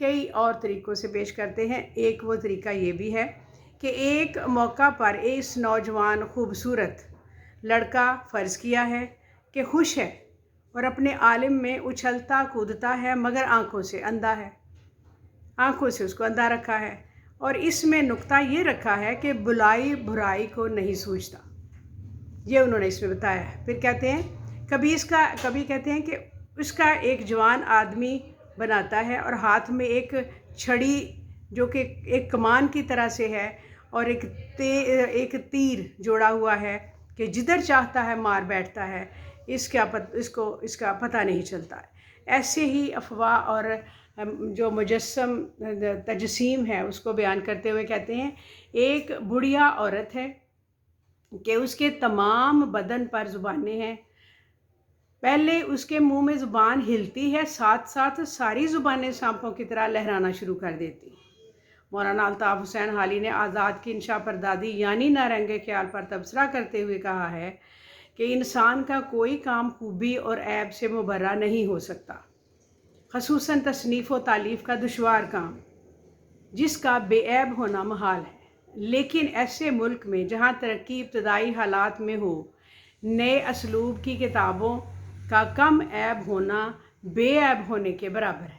کئی اور طریقوں سے پیش کرتے ہیں۔ ایک وہ طریقہ یہ بھی ہے کہ ایک موقع پر اس نوجوان خوبصورت لڑکا فرض کیا ہے کہ خوش ہے اور اپنے عالم میں اچھلتا کودتا ہے، مگر آنکھوں سے اندھا ہے، آنکھوں سے اس کو اندھا رکھا ہے، اور اس میں نقطہ یہ رکھا ہے کہ بلائی برائی کو نہیں سوچتا۔ یہ انہوں نے اس میں بتایا ہے۔ پھر کہتے ہیں کبھی کہتے ہیں کہ اس کا ایک جوان آدمی بناتا ہے اور ہاتھ میں ایک چھڑی جو کہ ایک کمان کی طرح سے ہے اور ایک تیر جوڑا ہوا ہے کہ جدھر چاہتا ہے مار بیٹھتا ہے، اس کا پتہ نہیں چلتا ہے۔ ایسے ہی افواہ اور جو تجسیم ہے اس کو بیان کرتے ہوئے کہتے ہیں ایک بڑھیا عورت ہے کہ اس کے تمام بدن پر زبانیں ہیں، پہلے اس کے منہ میں زبان ہلتی ہے، ساتھ ساتھ ساری زبانیں سانپوں کی طرح لہرانا شروع کر دیتی۔ مولانا الطاف حسین حالی نے آزاد کی انشا پردازی یعنی نارنگے خیال پر تبصرہ کرتے ہوئے کہا ہے کہ انسان کا کوئی کام خوبی اور عیب سے مبرہ نہیں ہو سکتا، خصوصاً تصنیف و تالیف کا دشوار کام جس کا بے عیب ہونا محال ہے۔ لیکن ایسے ملک میں جہاں ترقی ابتدائی حالات میں ہو، نئے اسلوب کی کتابوں کا کم عیب ہونا بے عیب ہونے کے برابر ہے۔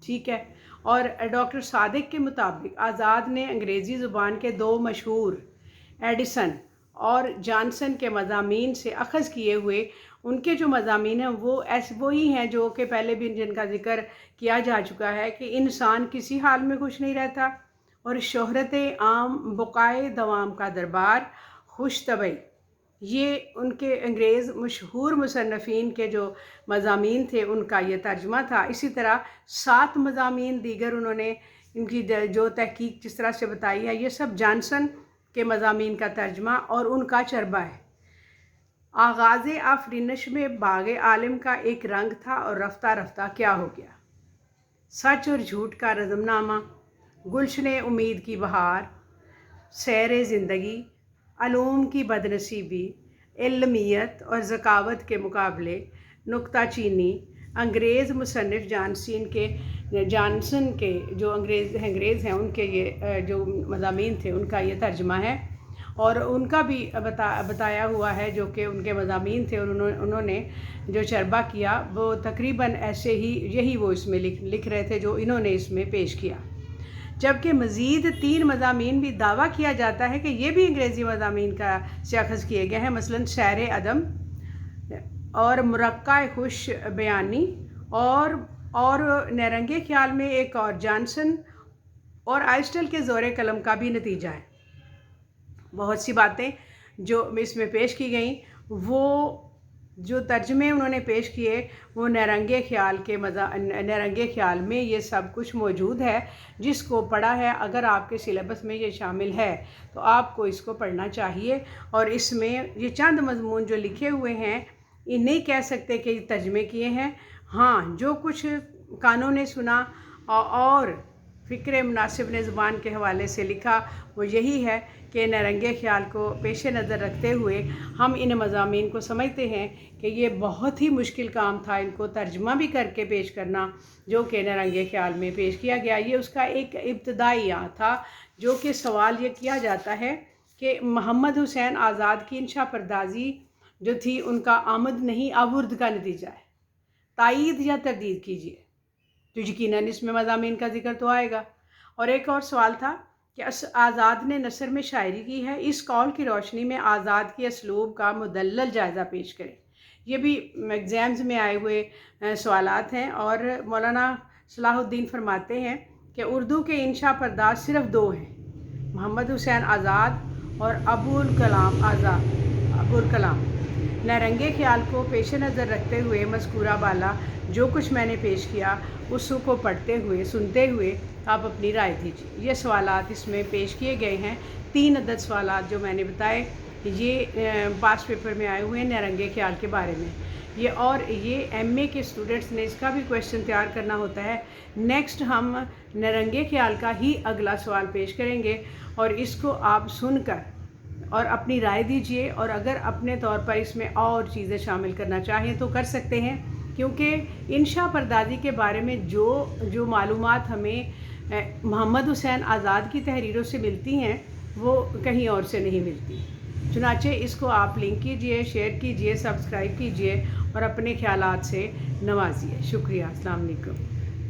ٹھیک ہے۔ اور ڈاکٹر صادق کے مطابق آزاد نے انگریزی زبان کے دو مشہور ایڈیسن اور جانسن کے مضامین سے اخذ کیے ہوئے ان کے جو مضامین ہیں وہ وہی ہیں جو کہ پہلے بھی جن کا ذکر کیا جا چکا ہے کہ انسان کسی حال میں خوش نہیں رہتا، اور شہرت عام، بقائے دوام کا دربار، خوش طبعی، یہ ان کے انگریز مشہور مصنفین کے جو مضامین تھے ان کا یہ ترجمہ تھا۔ اسی طرح 7 مضامین دیگر انہوں نے ان کی جو تحقیق جس طرح سے بتائی ہے، یہ سب جانسن کے مضامین کا ترجمہ اور ان کا چربہ ہے۔ آغاز آفرینش میں باغ عالم کا ایک رنگ تھا اور رفتہ رفتہ کیا ہو گیا، سچ اور جھوٹ کا رزم نامہ، گلشن امید کی بہار، سیر زندگی، علوم کی بدنصیبی، علمیت اور ذکاوت کے مقابلے، نکتہ چینی، انگریز مصنف جانسن کے جو انگریز ہیں ان کے یہ جو مضامین تھے ان کا یہ ترجمہ ہے، اور ان کا بھی بتایا ہوا ہے جو کہ ان کے مضامین تھے، انہوں نے جو چربہ کیا وہ تقریباً ایسے ہی یہی وہ اس میں لکھ رہے تھے جو انہوں نے اس میں پیش کیا۔ جبکہ مزید 3 مضامین بھی دعویٰ کیا جاتا ہے کہ یہ بھی انگریزی مضامین کا سے اخذ کیے گئے ہیں، مثلاً شعر عدم اور مرقع خوش بیانی، اور نیرنگے خیال میں ایک اور جانسن اور آئسٹل کے زور قلم کا بھی نتیجہ ہے۔ بہت سی باتیں جو اس میں پیش کی گئیں، وہ جو ترجمے انہوں نے پیش کیے وہ نیرنگے خیال میں یہ سب کچھ موجود ہے، جس کو پڑھا ہے اگر آپ کے سلیبس میں یہ شامل ہے تو آپ کو اس کو پڑھنا چاہیے۔ اور اس میں یہ چند مضمون جو لکھے ہوئے ہیں یہ نہیں کہہ سکتے کہ یہ ترجمے کیے ہیں، ہاں جو کچھ کانوں نے سنا اور فکر مناسب نے زبان کے حوالے سے لکھا وہ یہی ہے کہ نیرنگے خیال کو پیش نظر رکھتے ہوئے ہم ان مضامین کو سمجھتے ہیں کہ یہ بہت ہی مشکل کام تھا ان کو ترجمہ بھی کر کے پیش کرنا، جو کہ نیرنگے خیال میں پیش کیا گیا۔ یہ اس کا ایک ابتدائی تھا، جو کہ سوال یہ کیا جاتا ہے کہ محمد حسین آزاد کی انشا پردازی جو تھی ان کا آمد نہیں آورد کا نتیجہ ہے، تائید یا تردید کیجیے، تو یقیناً اس میں مضامین کا ذکر تو آئے گا۔ اور ایک اور سوال تھا کہ آزاد نے نثر میں شاعری کی ہے، اس قول کی روشنی میں آزاد کی اسلوب کا مدلل جائزہ پیش کریں۔ یہ بھی ایگزامز میں آئے ہوئے سوالات ہیں، اور مولانا صلاح الدین فرماتے ہیں کہ اردو کے انشا پرداز صرف 2 ہیں، محمد حسین آزاد اور ابوالکلام نیرنگے خیال کو پیش نظر رکھتے ہوئے مذکورہ بالا جو کچھ میں نے پیش کیا اس کو پڑھتے ہوئے سنتے ہوئے آپ اپنی رائے دیجیے۔ یہ سوالات اس میں پیش کیے گئے ہیں، 3 عدد سوالات جو میں نے بتائے یہ پاس پیپر میں آئے ہوئے ہیں نیرنگے خیال کے بارے میں۔ یہ ایم اے کے اسٹوڈنٹس نے اس کا بھی کویشچن تیار کرنا ہوتا ہے۔ نیکسٹ ہم نیرنگے خیال کا ہی اگلا سوال پیش کریں گے، اور اس کو آپ سن کر اور اپنی رائے دیجیے، اور اگر اپنے طور پر اس میں اور چیزیں شامل کرنا چاہیں تو کر سکتے ہیں۔ کیونکہ انشا پردازی کے بارے میں جو معلومات ہمیں محمد حسین آزاد کی تحریروں سے ملتی ہیں وہ کہیں اور سے نہیں ملتی۔ چنانچہ اس کو آپ لنک کیجئے، شیئر کیجئے، سبسکرائب کیجئے اور اپنے خیالات سے نوازیے۔ شکریہ۔ السلام علیکم۔